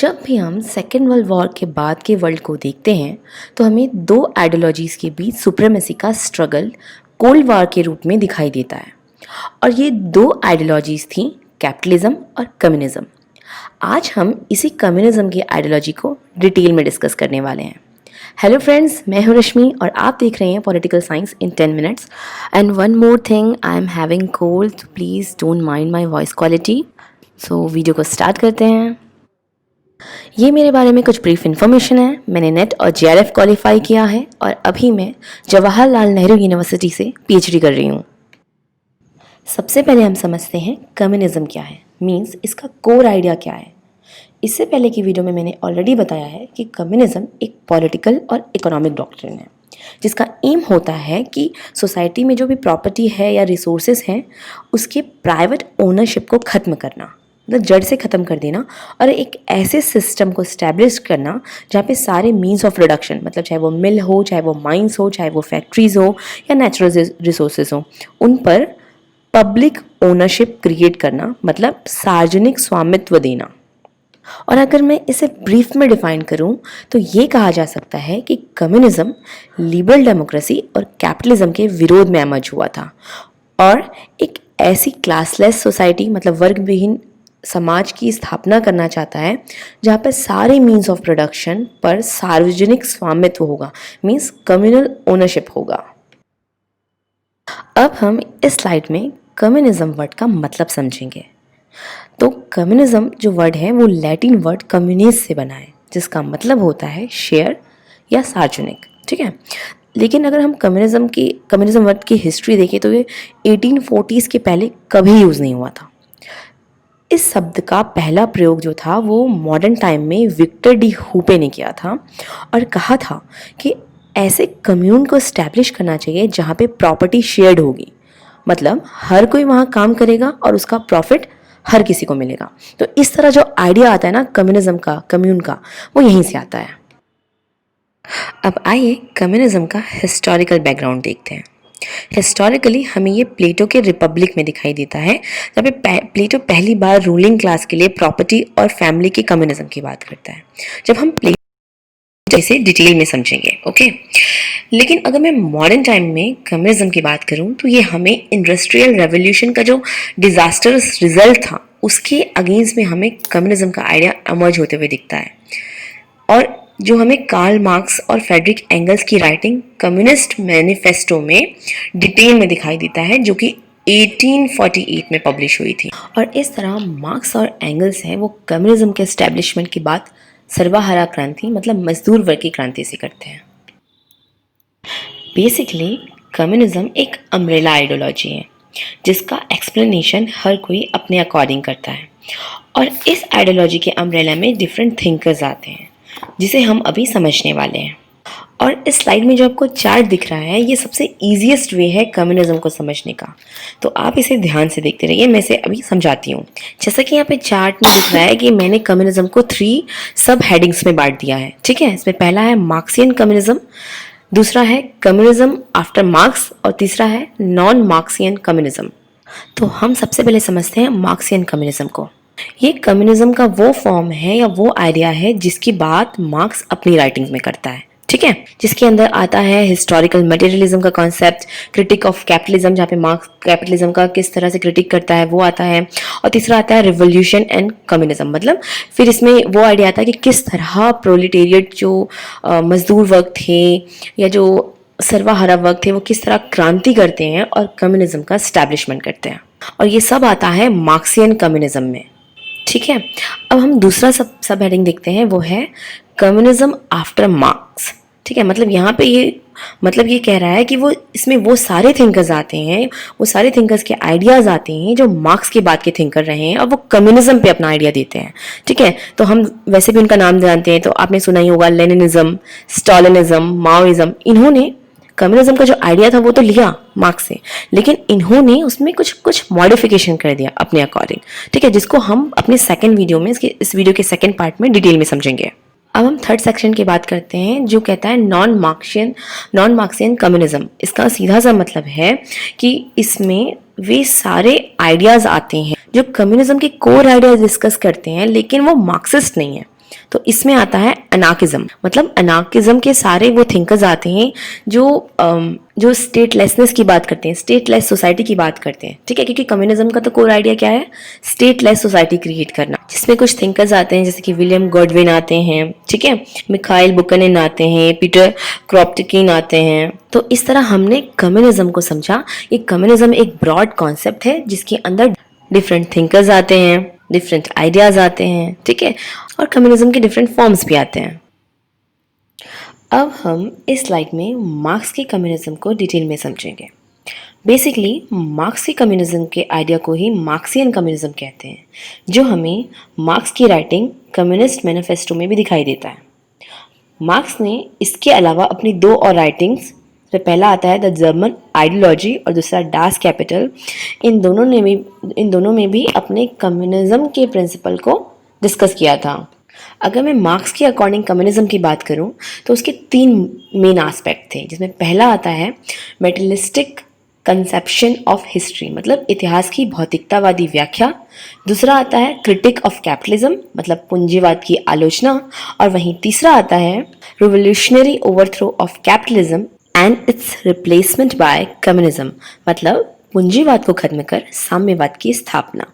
जब भी हम सेकेंड वर्ल्ड वॉर के बाद के वर्ल्ड को देखते हैं तो हमें दो आइडियोलॉजीज़ के बीच सुप्रीमेसी का स्ट्रगल कोल्ड वॉर के रूप में दिखाई देता है। और ये दो आइडियोलॉजीज़ थी कैपिटलिज्म और कम्युनिज्म। आज हम इसी कम्युनिज्म की आइडियोलॉजी को डिटेल में डिस्कस करने वाले हैं। हेलो फ्रेंड्स, मैं हूँ रश्मि और आप देख रहे हैं political science in 10 minutes. And one more thing, I am having cold, तो please don't mind my voice quality. So video को स्टार्ट करते हैं। ये मेरे बारे में कुछ ब्रीफ इन्फॉर्मेशन है। मैंने नेट और जेआरएफ क्वालिफाई किया है और अभी मैं जवाहरलाल नेहरू यूनिवर्सिटी से पीएचडी कर रही हूँ। सबसे पहले हम समझते हैं कम्युनिज्म क्या है, मींस इसका कोर आइडिया क्या है। इससे पहले की वीडियो में मैंने ऑलरेडी बताया है कि कम्युनिज्म एक पॉलिटिकल और इकोनॉमिक डॉक्ट्रिन है जिसका एम होता है कि सोसाइटी में जो भी प्रॉपर्टी है या रिसोर्सेज हैं उसके प्राइवेट ओनरशिप को ख़त्म करना, मतलब जड़ से ख़त्म कर देना, और एक ऐसे सिस्टम को इस्टेब्लिश करना जहाँ पे सारे मीन्स ऑफ प्रोडक्शन, मतलब चाहे वो मिल हो, चाहे वो माइंस हो, चाहे वो फैक्ट्रीज हो या नेचुरल रिसोर्सेज हो, उन पर पब्लिक ओनरशिप क्रिएट करना, मतलब सार्वजनिक स्वामित्व देना। और अगर मैं इसे ब्रीफ में डिफाइन करूं तो ये कहा जा सकता है कि कम्युनिज्म लिबरल डेमोक्रेसी और कैपिटलिज्म के विरोध में इमर्ज हुआ था और एक ऐसी क्लासलेस सोसाइटी, मतलब वर्ग विहीन समाज की स्थापना करना चाहता है जहाँ पर सारे मीन्स ऑफ प्रोडक्शन पर सार्वजनिक स्वामित्व होगा, मीन्स कम्युनल ओनरशिप होगा। अब हम इस स्लाइड में कम्युनिज्म वर्ड का मतलब समझेंगे। तो कम्युनिज्म जो वर्ड है वो लैटिन वर्ड कम्युनिस से बना है जिसका मतलब होता है शेयर या सार्वजनिक, ठीक है। लेकिन अगर हम कम्युनिज्म वर्ड की हिस्ट्री देखें तो ये 1840s के पहले कभी यूज़ नहीं हुआ था। इस शब्द का पहला प्रयोग जो था वो मॉडर्न टाइम में विक्टर डी हूपे ने किया था और कहा था कि ऐसे कम्यून को इस्टेब्लिश करना चाहिए जहाँ पे प्रॉपर्टी शेयर्ड होगी, मतलब हर कोई वहाँ काम करेगा और उसका प्रॉफिट हर किसी को मिलेगा। तो इस तरह जो आइडिया आता है ना कम्युनिज्म का, कम्यून का, वो यहीं से आता है। अब आइए कम्युनिज्म का हिस्टोरिकल बैकग्राउंड देखते हैं। हिस्टोरिकली हमें ये प्लेटो के रिपब्लिक में दिखाई देता है जहाँ पे प्लेटो पहली बार रूलिंग क्लास के लिए प्रॉपर्टी और फैमिली के कम्युनिज्म की बात करता है। जब हम प्लेटो इसे डिटेल में समझेंगे, ओके। लेकिन अगर मैं मॉडर्न टाइम में कम्युनिज्म की बात करूं तो ये हमें इंडस्ट्रियल रेवोल्यूशन का जो डिजास्टर्स रिजल्ट था उसके अगेंस्ट में हमें कम्युनिज्म का आइडिया इमर्ज होते हुए दिखता है। और जो हमें कार्ल मार्क्स और फ्रेडरिक एंगल्स की राइटिंग कम्युनिस्ट मैनिफेस्टो में डिटेल में दिखाई देता है जो कि 1848 में पब्लिश हुई थी। और इस तरह मार्क्स और एंगल्स हैं वो कम्युनिज्म के एस्टेब्लिशमेंट की बात सर्वहारा क्रांति, मतलब मजदूर वर्ग की क्रांति से करते हैं। बेसिकली कम्युनिज्म एक अम्ब्रेला आइडियोलॉजी है जिसका एक्सप्लेनेशन हर कोई अपने अकॉर्डिंग करता है और इस आइडियोलॉजी के अम्ब्रेला में डिफरेंट थिंकर्स आते हैं जिसे हम अभी समझने वाले हैं। और इस स्लाइड में जो आपको चार्ट दिख रहा है ये सबसे ईजीएस्ट वे है कम्युनिज्म को समझने का, तो आप इसे ध्यान से देखते रहिए। मैं इसे अभी समझाती हूँ। जैसा कि यहाँ पे चार्ट में दिख रहा है कि मैंने कम्युनिज्म को 3 सब हेडिंग्स में बांट दिया है, ठीक है। इसमें पहला है मार्क्सियन कम्युनिज्म, दूसरा है कम्युनिज्म आफ्टर मार्क्स और तीसरा है नॉन मार्क्सियन कम्युनिज्म। तो हम सबसे पहले समझते हैं मार्क्सियन कम्युनिज्म को। ये कम्युनिज्म का वो फॉर्म है या वो आइडिया है जिसकी बात मार्क्स अपनी राइटिंग्स में करता है, ठीक है। जिसके अंदर आता है हिस्टोरिकल मटेरियलिज्म का कॉन्सेप्ट, क्रिटिक ऑफ कैपिटलिज्म जहाँ पे मार्क्स कैपिटलिज्म का किस तरह से क्रिटिक करता है वो आता है, और तीसरा आता है रिवोल्यूशन एंड कम्युनिज्म, मतलब फिर इसमें वो आइडिया आता है कि किस तरह प्रोलिटेरिएट जो मजदूर वर्ग थे या जो सर्वहारा वर्ग थे वो किस तरह क्रांति करते हैं और कम्युनिज्म का एस्टैब्लिशमेंट करते हैं, और ये सब आता है मार्क्सियन कम्युनिज्म में, ठीक है। अब हम दूसरा सब हेडिंग देखते हैं, वो है कम्युनिज्म आफ्टर मार्क्स, ठीक है। मतलब यहाँ पे ये कह रहा है कि वो इसमें वो सारे थिंकर्स आते हैं, वो सारे थिंकर्स के आइडियाज आते हैं जो मार्क्स के बाद के थिंकर रहे हैं और वो कम्युनिज्म पे अपना आइडिया देते हैं, ठीक है। तो हम वैसे भी उनका नाम जानते हैं, तो आपने सुना ही होगा लेनिनिज्म, स्टालिनिज्म, माओइज्म। इन्होंने कम्युनिज्म का जो आइडिया था वो तो लिया मार्क्स से, लेकिन इन्होंने उसमें कुछ मॉडिफिकेशन कर दिया अपने अकॉर्डिंग, ठीक है, जिसको हम अपने सेकंड वीडियो में इस वीडियो के सेकंड पार्ट में डिटेल में समझेंगे। अब हम थर्ड सेक्शन की बात करते हैं जो कहता है नॉन मार्क्सियन कम्युनिज्म। इसका सीधा सा मतलब है कि इसमें वे सारे आइडियाज आते हैं जो कम्युनिज्म के कोर आइडियाज डिस्कस करते हैं, लेकिन वो मार्क्सिस्ट नहीं है। तो इसमें आता है अनार्किज्म। मतलब अनार्किज्म के सारे वो थिंकर्स आते हैं जो स्टेटलेसनेस की बात करते हैं, स्टेटलेस सोसाइटी की बात करते हैं, ठीक है। क्योंकि कम्युनिज्म का तो कोर आइडिया क्या है, स्टेटलेस सोसाइटी क्रिएट करना, जिसमें कुछ थिंकर्स आते हैं जैसे कि विलियम गॉडविन आते हैं, ठीक है, मिखाइल बुकनेन आते हैं, पीटर क्रॉप्टकिन आते हैं। तो इस तरह हमने कम्युनिज्म को समझा। ये कम्युनिज्म एक ब्रॉड कॉन्सेप्ट है जिसके अंदर डिफरेंट थिंकर्स आते हैं, डिफरेंट आइडियाज आते हैं, ठीक है, और कम्युनिज्म के डिफरेंट फॉर्म्स भी आते हैं। अब हम इस स्लाइड में मार्क्स के कम्युनिज्म को डिटेल में समझेंगे। बेसिकली मार्क्स के कम्युनिज्म के आइडिया को ही मार्क्सियन कम्युनिज्म कहते हैं, जो हमें मार्क्स की राइटिंग कम्युनिस्ट मैनिफेस्टो में भी दिखाई देता है। मार्क्स ने इसके अलावा अपनी दो और राइटिंग्स, पहला आता है द जर्मन आइडियोलॉजी और दूसरा डास कैपिटल, इन दोनों में भी अपने कम्युनिज्म के प्रिंसिपल को डिस्कस किया था। अगर मैं मार्क्स के अकॉर्डिंग कम्युनिज्म की बात करूं तो उसके 3 मेन एस्पेक्ट थे, जिसमें पहला आता है मेटलिस्टिक कंसेप्शन ऑफ हिस्ट्री, मतलब इतिहास की भौतिकतावादी व्याख्या। दूसरा आता है क्रिटिक ऑफ कैपिटलिज्म, मतलब पूंजीवाद की आलोचना। और वहीं तीसरा आता है revolutionary overthrow of capitalism and it's replacement bye communism, मतलब पूंजीवाद को खत्म कर साम्यवाद की स्थापना।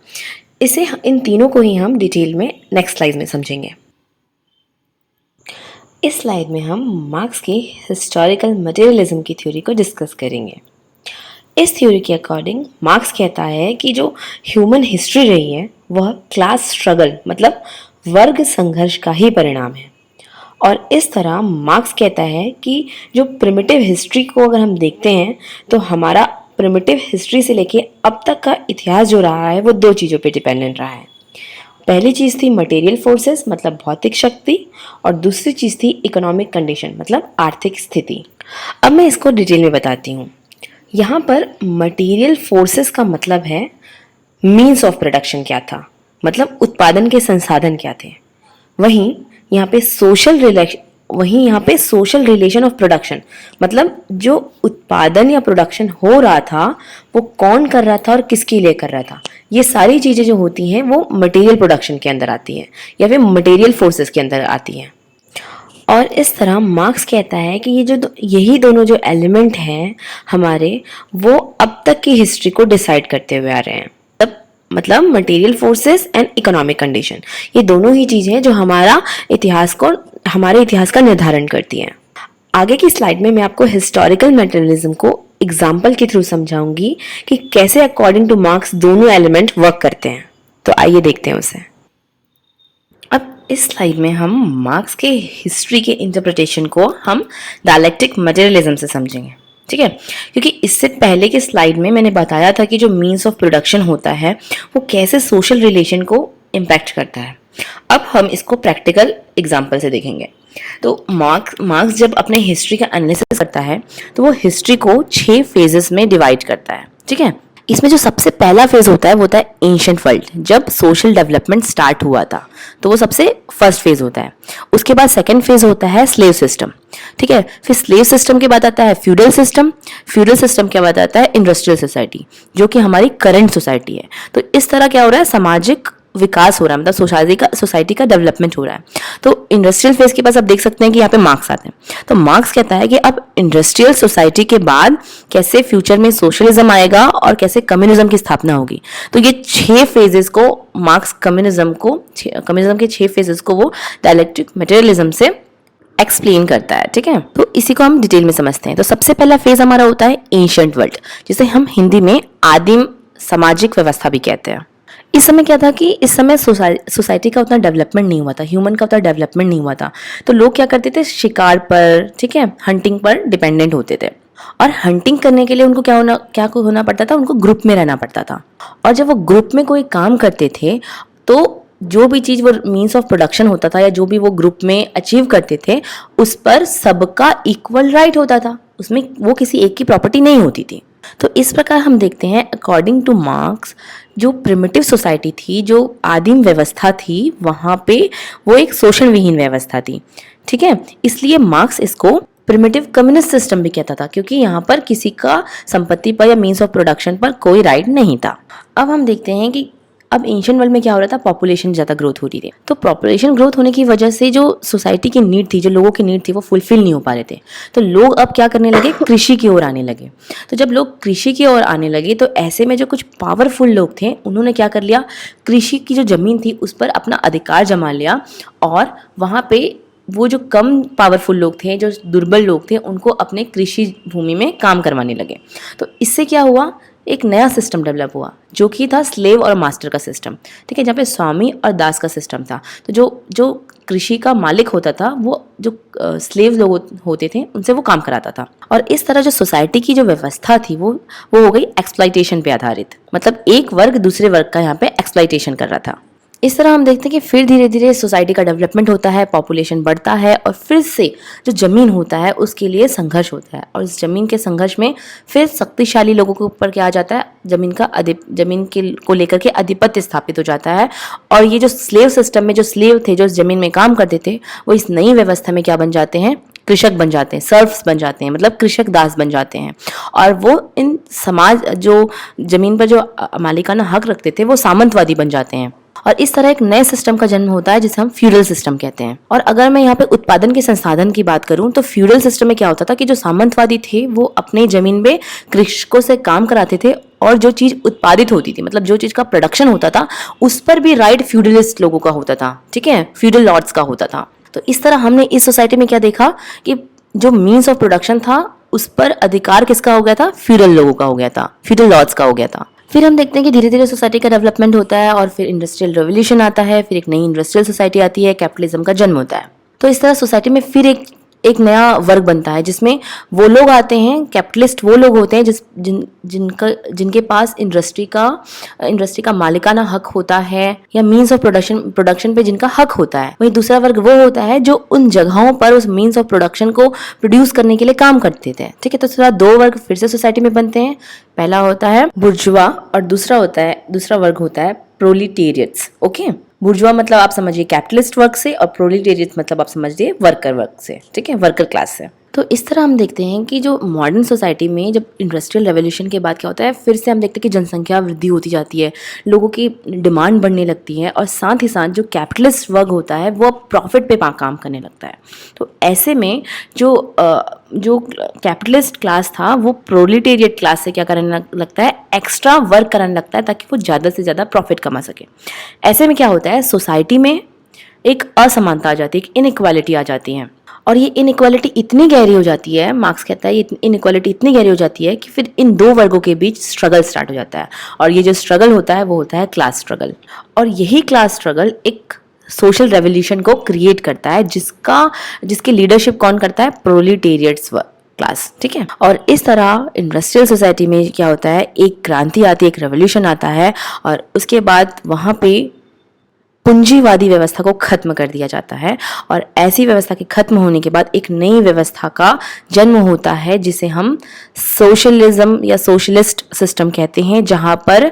इन तीनों को ही हम डिटेल में नेक्स्ट स्लाइड में समझेंगे। इस स्लाइड में हम मार्क्स की हिस्टोरिकल मटेरियलिज्म की थ्योरी को डिस्कस करेंगे। इस थ्योरी के अकॉर्डिंग मार्क्स कहता है कि जो ह्यूमन हिस्ट्री रही है वह क्लास स्ट्रगल, मतलब वर्ग संघर्ष का ही परिणाम है। और इस तरह मार्क्स कहता है कि जो प्रिमिटिव हिस्ट्री को अगर हम देखते हैं तो हमारा प्रिमिटिव हिस्ट्री से लेके अब तक का इतिहास जो रहा है वो 2 चीज़ों पे डिपेंडेंट रहा है। पहली चीज़ थी मटेरियल फोर्सेस, मतलब भौतिक शक्ति, और दूसरी चीज़ थी इकोनॉमिक कंडीशन, मतलब आर्थिक स्थिति। अब मैं इसको डिटेल में बताती हूँ। यहाँ पर मटेरियल फोर्सेस का मतलब है मीन्स ऑफ प्रोडक्शन क्या था, मतलब उत्पादन के संसाधन क्या थे। वहीं यहाँ पे सोशल रिलेशन ऑफ प्रोडक्शन, मतलब जो उत्पादन या प्रोडक्शन हो रहा था वो कौन कर रहा था और किसके लिए कर रहा था। ये सारी चीज़ें जो होती हैं वो मटेरियल प्रोडक्शन के अंदर आती हैं या फिर मटेरियल फोर्सेस के अंदर आती हैं। और इस तरह मार्क्स कहता है कि यही दोनों जो एलिमेंट हैं हमारे, वो अब तक की हिस्ट्री को डिसाइड करते हुए आ रहे हैं। मतलब material forces and economic condition, ये दोनों ही चीजें हैं जो हमारे इतिहास का निर्धारण करती हैं। आगे की स्लाइड में मैं आपको हिस्टोरिकल मटेरियलिज्म को एग्जाम्पल के थ्रू समझाऊंगी कि कैसे अकॉर्डिंग टू मार्क्स दोनों एलिमेंट वर्क करते हैं। तो आइए देखते हैं उसे। अब इस स्लाइड में हम मार्क्स के हिस्ट्री के इंटरप्रिटेशन को हम डायलेक्टिक मटेरियलिज्म से समझेंगे, ठीक है। क्योंकि इससे पहले के स्लाइड में मैंने बताया था कि जो मीन्स ऑफ प्रोडक्शन होता है वो कैसे सोशल रिलेशन को इम्पैक्ट करता है। अब हम इसको प्रैक्टिकल एग्जाम्पल से देखेंगे। तो मार्क्स जब अपने हिस्ट्री का एनालिसिस करता है तो वो हिस्ट्री को 6 फेजेस में डिवाइड करता है, ठीक है। इसमें जो सबसे पहला फेज होता है वो होता है एंशिएंट वर्ल्ड, जब सोशल डेवलपमेंट स्टार्ट हुआ था, तो वो सबसे फर्स्ट फेज होता है। उसके बाद सेकंड फेज होता है स्लेव सिस्टम, ठीक है। फिर स्लेव सिस्टम के बाद आता है फ्यूडल सिस्टम, फ्यूडल सिस्टम के बाद आता है इंडस्ट्रियल सोसाइटी, जो कि हमारी करंट सोसाइटी है। तो इस तरह क्या हो रहा है, सामाजिक विकास हो रहा है, मतलब सोसाइटी का डेवलपमेंट हो रहा है। तो इंडस्ट्रियल फेज के पास आप देख सकते हैं कि यहाँ पे मार्क्स आते हैं। तो मार्क्स कहता है कि अब इंडस्ट्रियल सोसाइटी के बाद कैसे फ्यूचर में सोशलिज्म आएगा और कैसे कम्युनिज्म की स्थापना होगी। तो ये 6 फेजेस को मार्क्स कम्युनिज्म के 6 फेजेस को वो डायलेक्टिक मटेरियलिज्म से एक्सप्लेन करता है, ठीक है। तो इसी को हम डिटेल में समझते हैं। तो सबसे पहला फेज हमारा होता है एंशिएंट वर्ल्ड, जिसे हम हिंदी में आदिम सामाजिक व्यवस्था भी कहते हैं। इस समय क्या था कि इस समय सोसाइटी का उतना डेवलपमेंट नहीं हुआ था, ह्यूमन का उतना डेवलपमेंट नहीं हुआ था। तो लोग क्या करते थे, शिकार पर, ठीक है, हंटिंग पर डिपेंडेंट होते थे। और हंटिंग करने के लिए उनको क्या होना पड़ता था, उनको ग्रुप में रहना पड़ता था। और जब वो ग्रुप में कोई काम करते थे तो जो भी चीज़ वो मीन्स ऑफ प्रोडक्शन होता था या जो भी वो ग्रुप में अचीव करते थे उस पर सबका इक्वल राइट होता था, उसमें वो किसी एक की प्रॉपर्टी नहीं होती थी। तो इस प्रकार हम देखते हैं अकॉर्डिंग टू मार्क्स जो प्रिमिटिव सोसाइटी थी, जो आदिम व्यवस्था थी, वहाँ पे वो एक शोषण विहीन व्यवस्था थी, ठीक है। इसलिए मार्क्स इसको प्रिमिटिव कम्युनिस्ट सिस्टम भी कहता था, क्योंकि यहाँ पर किसी का संपत्ति पर या मीन्स ऑफ प्रोडक्शन पर कोई राइट नहीं था। अब हम देखते हैं कि अब एंशियंट वर्ल्ड में क्या हो रहा था, पॉपुलेशन ज़्यादा ग्रोथ हो रही थी, तो पॉपुलेशन ग्रोथ होने की वजह से जो सोसाइटी की नीड थी, जो लोगों की नीड थी, वो फुलफिल नहीं हो पा रहे थे। तो लोग अब क्या करने लगे, कृषि की ओर आने लगे। तो जब लोग कृषि की ओर आने लगे तो ऐसे में जो कुछ पावरफुल लोग थे उन्होंने क्या कर लिया, कृषि की जो ज़मीन थी उस पर अपना अधिकार जमा लिया और वहाँ पे वो जो कम पावरफुल लोग थे, जो दुर्बल लोग थे, उनको अपने कृषि भूमि में काम करवाने लगे। तो इससे क्या हुआ, एक नया सिस्टम डेवलप हुआ जो कि था स्लेव और मास्टर का सिस्टम। ठीक है, जहाँ पे स्वामी और दास का सिस्टम था। तो जो जो कृषि का मालिक होता था वो जो स्लेव लोग होते थे उनसे वो काम कराता था। और इस तरह जो सोसाइटी की जो व्यवस्था थी वो हो गई एक्सप्लॉइटेशन पे आधारित। मतलब एक वर्ग दूसरे वर्ग का यहाँ पे एक्सप्लॉइटेशन कर रहा था। इस तरह हम देखते हैं कि फिर धीरे धीरे सोसाइटी का डेवलपमेंट होता है, पॉपुलेशन बढ़ता है और फिर से जो ज़मीन होता है उसके लिए संघर्ष होता है। और इस ज़मीन के संघर्ष में फिर शक्तिशाली लोगों के ऊपर क्या आ जाता है, ज़मीन के को लेकर के आधिपत्य स्थापित हो जाता है। और ये जो स्लेव सिस्टम में जो स्लेव थे, जो इस ज़मीन में काम करते थे, वो इस नई व्यवस्था में क्या बन जाते हैं, कृषक बन जाते हैं, सर्फ्स बन जाते हैं, मतलब कृषक दास बन जाते हैं। और वो इन समाज जो ज़मीन पर जो मालिकाना हक रखते थे वो सामंतवादी बन जाते हैं। और इस तरह एक नए सिस्टम का जन्म होता है जिसे हम फ्यूडल सिस्टम कहते हैं। और अगर मैं यहाँ पे उत्पादन के संसाधन की बात करूँ तो फ्यूडल सिस्टम में क्या होता था कि जो सामंतवादी थे वो अपने जमीन में कृषकों से काम कराते थे और जो चीज उत्पादित होती थी, मतलब जो चीज का प्रोडक्शन होता था, उस पर भी राइट फ्यूडलिस्ट लोगों का होता था। ठीक है, फ्यूडल लॉर्ड्स का होता था। तो इस तरह हमने इस सोसाइटी में क्या देखा कि जो मीन्स ऑफ प्रोडक्शन था उस पर अधिकार किसका हो गया था, फ्यूडल लोगों का हो गया था, फ्यूडल लॉर्ड्स का हो गया था। फिर हम देखते हैं कि धीरे धीरे सोसाइटी का डेवलपमेंट होता है और फिर इंडस्ट्रियल रेवोल्यूशन आता है, फिर एक नई इंडस्ट्रियल सोसाइटी आती है, कैपिटलिज्म का जन्म होता है। तो इस तरह सोसाइटी में फिर एक नया वर्ग बनता है जिसमें वो लोग आते हैं, कैपिटलिस्ट वो लोग होते हैं जिनके पास इंडस्ट्री का मालिकाना हक होता है या मीन्स ऑफ प्रोडक्शन पे जिनका हक होता है। वहीं दूसरा वर्ग वो होता है जो उन जगहों पर उस मीन्स ऑफ प्रोडक्शन को प्रोड्यूस करने के लिए काम करते थे। ठीक है, तो थोड़ा दो वर्ग फिर से सोसाइटी में बनते हैं। पहला होता है बुर्जुआ और दूसरा वर्ग होता है प्रोलिटेरियट्स। ओके, बुर्जुआ मतलब आप समझिए कैपिटलिस्ट वर्ग से और प्रोलिटेरियट मतलब आप समझिए वर्कर वर्ग से। ठीक है, वर्कर क्लास से। तो इस तरह हम देखते हैं कि जो मॉडर्न सोसाइटी में जब इंडस्ट्रियल रेवोल्यूशन के बाद क्या होता है, फिर से हम देखते हैं कि जनसंख्या वृद्धि होती जाती है, लोगों की डिमांड बढ़ने लगती है और साथ ही साथ जो कैपिटलिस्ट वर्ग होता है वो प्रॉफिट पे काम करने लगता है। तो ऐसे में जो कैपिटलिस्ट क्लास था वो प्रोलिटेरियट क्लास से क्या करने लगता है, एक्स्ट्रा वर्क करने लगता है ताकि वो ज़्यादा से ज़्यादा प्रॉफिट कमा सके। ऐसे में क्या होता है, सोसाइटी में एक असमानता आ जाती है, एक इनइक्वालिटी आ जाती है। और ये इनइक्वालिटी इतनी गहरी हो जाती है, मार्क्स कहता है ये इनइक्वालिटी इतनी गहरी हो जाती है कि फिर इन दो वर्गों के बीच स्ट्रगल स्टार्ट हो जाता है। और ये जो स्ट्रगल होता है वो होता है क्लास स्ट्रगल। और यही क्लास स्ट्रगल एक सोशल रेवोल्यूशन को क्रिएट करता है जिसकी लीडरशिप कौन करता है, प्रोलिटेरियट्स क्लास। ठीक है, और इस तरह इंडस्ट्रियल सोसाइटी में क्या होता है, एक क्रांति आती है, एक रेवोल्यूशन आता है और उसके बाद वहाँ पे पूंजीवादी व्यवस्था को खत्म कर दिया जाता है। और ऐसी व्यवस्था के खत्म होने के बाद एक नई व्यवस्था का जन्म होता है जिसे हम सोशलिज्म या सोशलिस्ट सिस्टम कहते हैं, जहां पर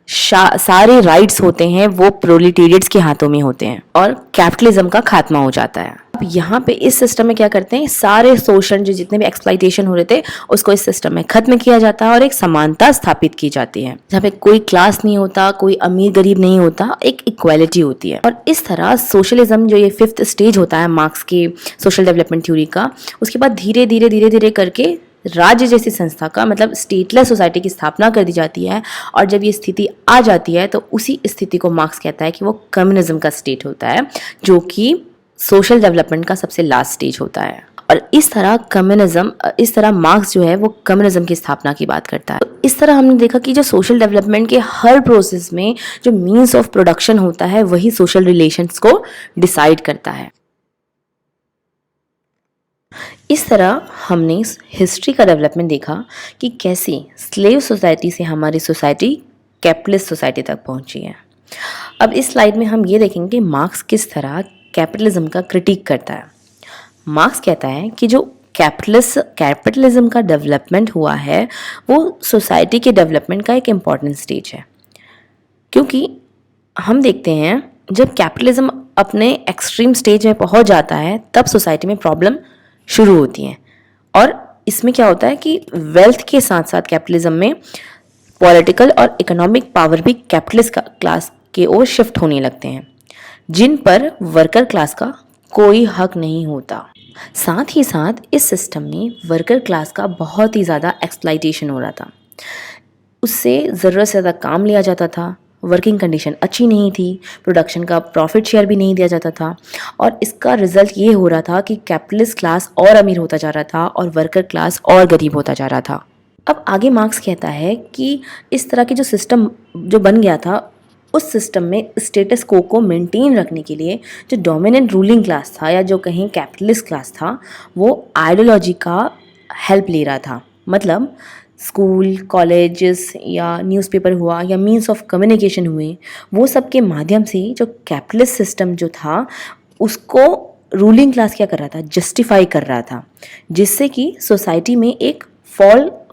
सारे राइट्स होते हैं वो प्रोलिटेरियट्स के हाथों में होते हैं और कैपिटलिज्म का खात्मा हो जाता है। अब यहाँ पे इस सिस्टम में क्या करते हैं, सारे शोषण जो जितने भी एक्सप्लॉइटेशन हो रहे थे उसको इस सिस्टम में खत्म किया जाता है और एक समानता स्थापित की जाती है जहाँ पे कोई क्लास नहीं होता, कोई अमीर गरीब नहीं होता, एक इक्वालिटी होती है। और इस तरह सोशलिज्म जो ये 5th स्टेज होता है मार्क्स की सोशल डेवलपमेंट थ्योरी का, उसके बाद धीरे धीरे करके राज्य जैसी संस्था का मतलब स्टेटलेस सोसाइटी की स्थापना कर दी जाती है। और जब ये स्थिति आ जाती है तो उसी स्थिति को मार्क्स कहता है कि वो कम्युनिज्म का स्टेट होता है, जो कि सोशल डेवलपमेंट का सबसे लास्ट स्टेज होता है। और इस तरह मार्क्स जो है वो कम्युनिज्म की स्थापना की बात करता है। तो इस तरह हमने देखा कि जो सोशल डेवलपमेंट के हर प्रोसेस में जो मीन्स ऑफ प्रोडक्शन होता है वही सोशल रिलेशंस को डिसाइड करता है। इस तरह हमने हिस्ट्री का डेवलपमेंट देखा कि कैसे स्लेव सोसाइटी से हमारी सोसाइटी कैपिटलिस्ट सोसाइटी तक पहुंची है। अब इस स्लाइड में हम ये देखेंगे कि मार्क्स किस तरह कैपिटलिज्म का क्रिटिक करता है। मार्क्स कहता है कि जो कैपिटलिज्म का डेवलपमेंट हुआ है वो सोसाइटी के डेवलपमेंट का एक इम्पॉर्टेंट स्टेज है, क्योंकि हम देखते हैं जब कैपिटलिज्म अपने एक्सट्रीम स्टेज में पहुंच जाता है तब सोसाइटी में प्रॉब्लम शुरू होती हैं। और इसमें क्या होता है कि वेल्थ के साथ साथ कैपिटलिज्म में पॉलिटिकल और इकोनॉमिक पावर भी कैपिटलिस्ट क्लास की ओर शिफ्ट होने लगते हैं, जिन पर वर्कर क्लास का कोई हक नहीं होता। साथ ही साथ इस सिस्टम में वर्कर क्लास का बहुत ही ज़्यादा एक्सप्लॉइटेशन हो रहा था। उससे ज़रूरत से ज़्यादा काम लिया जाता था, वर्किंग कंडीशन अच्छी नहीं थी, प्रोडक्शन का प्रॉफिट शेयर भी नहीं दिया जाता था, और इसका रिजल्ट ये हो रहा था कि कैपिटलिस्ट क्लास और अमीर होता जा रहा था और वर्कर क्लास और गरीब होता जा रहा था। अब आगे मार्क्स कहता है कि इस तरह की जो सिस्टम जो बन गया था, उस सिस्टम में स्टेटस को मेंटेन रखने के लिए जो डोमिनेंट रूलिंग क्लास था या जो कहीं कैपिटलिस्ट क्लास था, वो आइडियोलॉजी का हेल्प ले रहा था। मतलब स्कूल, कॉलेजेस या न्यूज़पेपर हुआ या मीन्स ऑफ कम्युनिकेशन हुए, वो सब के माध्यम से जो कैपिटलिस्ट सिस्टम जो था उसको रूलिंग क्लास क्या कर रहा था, जस्टिफाई कर रहा था, जिससे कि सोसाइटी में एक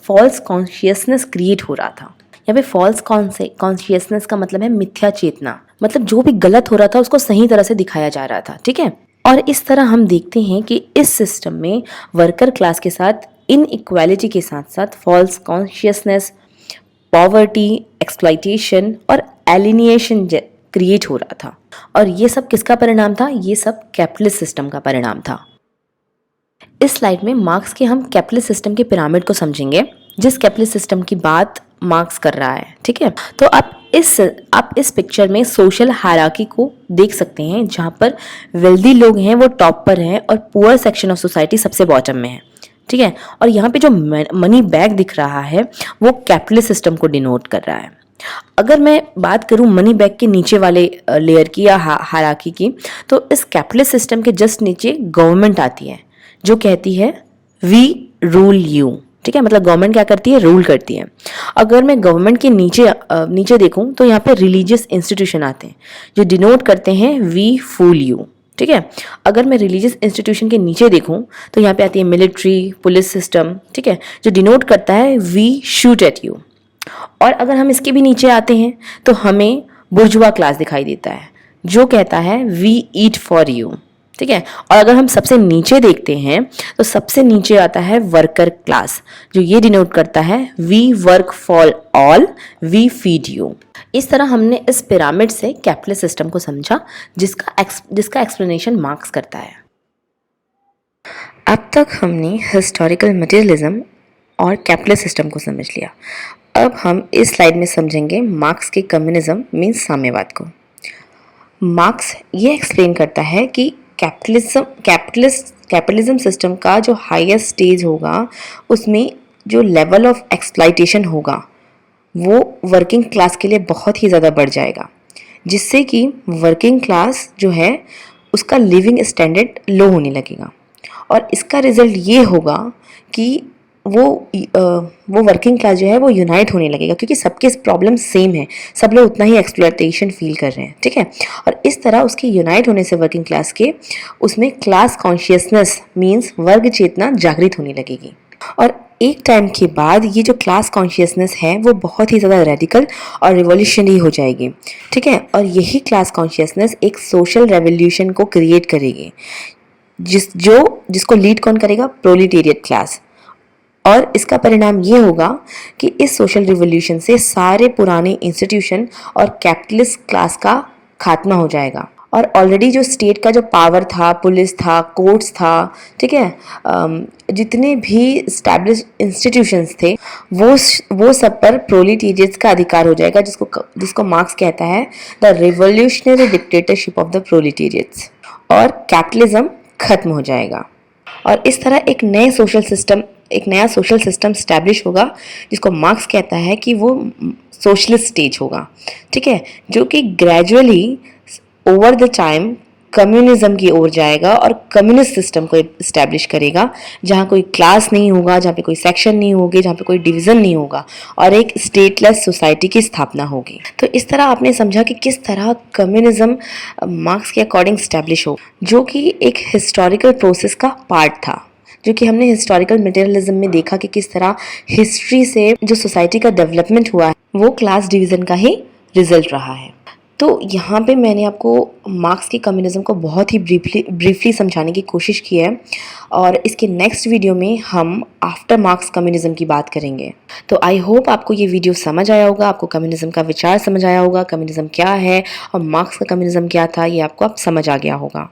फॉल्स कॉन्शियसनेस क्रिएट हो रहा था। यहाँ पे फॉल्स कॉन्शियसनेस का मतलब है मिथ्या चेतना, मतलब जो भी गलत हो रहा था उसको सही तरह से दिखाया जा रहा था, ठीक है। और इस तरह हम देखते हैं कि इस सिस्टम में वर्कर क्लास के साथ इनइक्वालिटी के साथ साथ फॉल्स कॉन्शियसनेस, पॉवर्टी, एक्सप्लॉइटेशन और एलिनिएशन क्रिएट हो रहा था। और ये सब किसका परिणाम था? ये सब कैपिटलिस्ट सिस्टम का परिणाम था। इस स्लाइड में मार्क्स के हम कैपिटलिस्ट सिस्टम के पिरामिड को समझेंगे, जिस कैपिटलिस्ट सिस्टम की बात मार्क्स कर रहा है, ठीक है। तो आप इस पिक्चर में सोशल हायरार्की को देख सकते हैं, जहाँ पर वेल्दी लोग हैं वो टॉप पर हैं और पुअर सेक्शन ऑफ सोसाइटी सबसे बॉटम में है, ठीक है। और यहाँ पे जो मनी बैग दिख रहा है वो कैपिटलिस्ट सिस्टम को डिनोट कर रहा है। अगर मैं बात करूँ मनी बैग के नीचे वाले लेयर की या हायरार्की की, तो इस कैपिटलिस्ट सिस्टम के जस्ट नीचे गवर्नमेंट आती है जो कहती है वी रूल यू, ठीक है। मतलब गवर्नमेंट क्या करती है? रूल करती है। अगर मैं गवर्नमेंट के नीचे देखूं तो यहाँ पे रिलीजियस इंस्टीट्यूशन आते हैं जो डिनोट करते हैं वी फूल यू, ठीक है। अगर मैं रिलीजियस इंस्टीट्यूशन के नीचे देखूं तो यहाँ पे आती है मिलिट्री, पुलिस सिस्टम, ठीक है, जो डिनोट करता है वी शूट एट यू। और अगर हम इसके भी नीचे आते हैं तो हमें बुर्जुआ क्लास दिखाई देता है जो कहता है वी ईट फॉर यू, ठीक है। और अगर हम सबसे नीचे देखते हैं तो सबसे नीचे आता है वर्कर क्लास, जो ये डिनोट करता है we work for all, we feed you. इस तरह हमने इस पिरामिड से कैपिटलिस्ट सिस्टम को समझा, जिसका एक्सप्लेनेशन मार्क्स करता है। अब तक हमने हिस्टोरिकल मटेरियलिज्म और कैपिटलिस्ट सिस्टम को समझ लिया। अब हम इस स्लाइड में समझेंगे मार्क्स के कम्युनिज्म मीन्स साम्यवाद को। मार्क्स ये एक्सप्लेन करता है कि कैपिटलिज्म सिस्टम का जो हाईएस्ट स्टेज होगा उसमें जो लेवल ऑफ एक्सप्लॉइटेशन होगा वो वर्किंग क्लास के लिए बहुत ही ज़्यादा बढ़ जाएगा, जिससे कि वर्किंग क्लास जो है उसका लिविंग स्टैंडर्ड लो होने लगेगा। और इसका रिजल्ट ये होगा कि वो वर्किंग क्लास जो है वो यूनाइट होने लगेगा, क्योंकि सबके प्रॉब्लम सेम है, सब लोग उतना ही एक्सप्लॉइटेशन फील कर रहे हैं, ठीक है। और इस तरह उसके यूनाइट होने से वर्किंग क्लास के उसमें क्लास कॉन्शियसनेस मीन्स वर्ग चेतना जागृत होने लगेगी। और एक टाइम के बाद ये जो क्लास कॉन्शियसनेस है वो बहुत ही ज़्यादा रेडिकल और रिवॉल्यूशनरी हो जाएगी, ठीक है। और यही क्लास कॉन्शियसनेस एक सोशल रेवोल्यूशन को क्रिएट करेगी, जिसको लीड कौन करेगा? Proletariat class. और इसका परिणाम ये होगा कि इस सोशल रिवोल्यूशन से सारे पुराने इंस्टीट्यूशन और कैपिटलिस्ट क्लास का खात्मा हो जाएगा। और ऑलरेडी जो स्टेट का जो पावर था, पुलिस था, कोर्ट्स था, ठीक है, जितने भी एस्टैब्लिश इंस्टीट्यूशंस थे वो सब पर प्रोलिटेरियट्स का अधिकार हो जाएगा, जिसको मार्क्स कहता है the revolutionary dictatorship of the proletariats. और कैपिटलिज्म खत्म हो जाएगा और इस तरह एक नया सोशल सिस्टम स्टैब्लिश होगा, जिसको मार्क्स कहता है कि वो सोशलिस्ट स्टेज होगा, ठीक है, जो कि gradually over the time communism की ओर जाएगा और कम्युनिस्ट सिस्टम को इस्टेब्लिश करेगा, जहाँ कोई क्लास नहीं होगा, जहाँ पे कोई सेक्शन नहीं होगी, जहाँ पे कोई डिवीज़न नहीं होगा और एक स्टेटलेस सोसाइटी की स्थापना होगी। तो इस तरह आपने समझा कि किस तरह कम्युनिज्म मार्क्स के अकॉर्डिंग इस्टेब्लिश हो, जो कि एक हिस्टोरिकल प्रोसेस का पार्ट था, जो कि हमने हिस्टोरिकल मटेरियलिज्म में देखा कि किस तरह हिस्ट्री से जो सोसाइटी का डेवलपमेंट हुआ है वो क्लास डिवीज़न का ही रिजल्ट रहा है। तो यहाँ पे मैंने आपको मार्क्स के कम्युनिज़्म को बहुत ही ब्रीफली समझाने की कोशिश की है और इसके नेक्स्ट वीडियो में हम आफ्टर मार्क्स कम्युनिज़्म की बात करेंगे। तो आई होप आपको ये वीडियो समझ आया होगा, आपको कम्युनिज़्म का विचार समझ आया होगा, कम्युनिज़्म क्या है और मार्क्स का कम्युनिज़्म क्या था, ये आपको अब समझ आ गया होगा।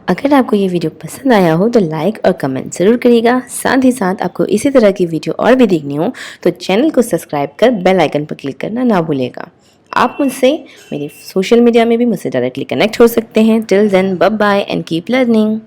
अगर आपको ये वीडियो पसंद आया हो तो लाइक और कमेंट ज़रूर करिएगा। साथ ही साथ आपको इसी तरह की वीडियो और भी देखनी हो तो चैनल को सब्सक्राइब कर बेल आइकन पर क्लिक करना ना भूलिएगा। आप मुझसे मेरी सोशल मीडिया में भी मुझसे डायरेक्टली कनेक्ट हो सकते हैं। Till then bye bye and keep learning.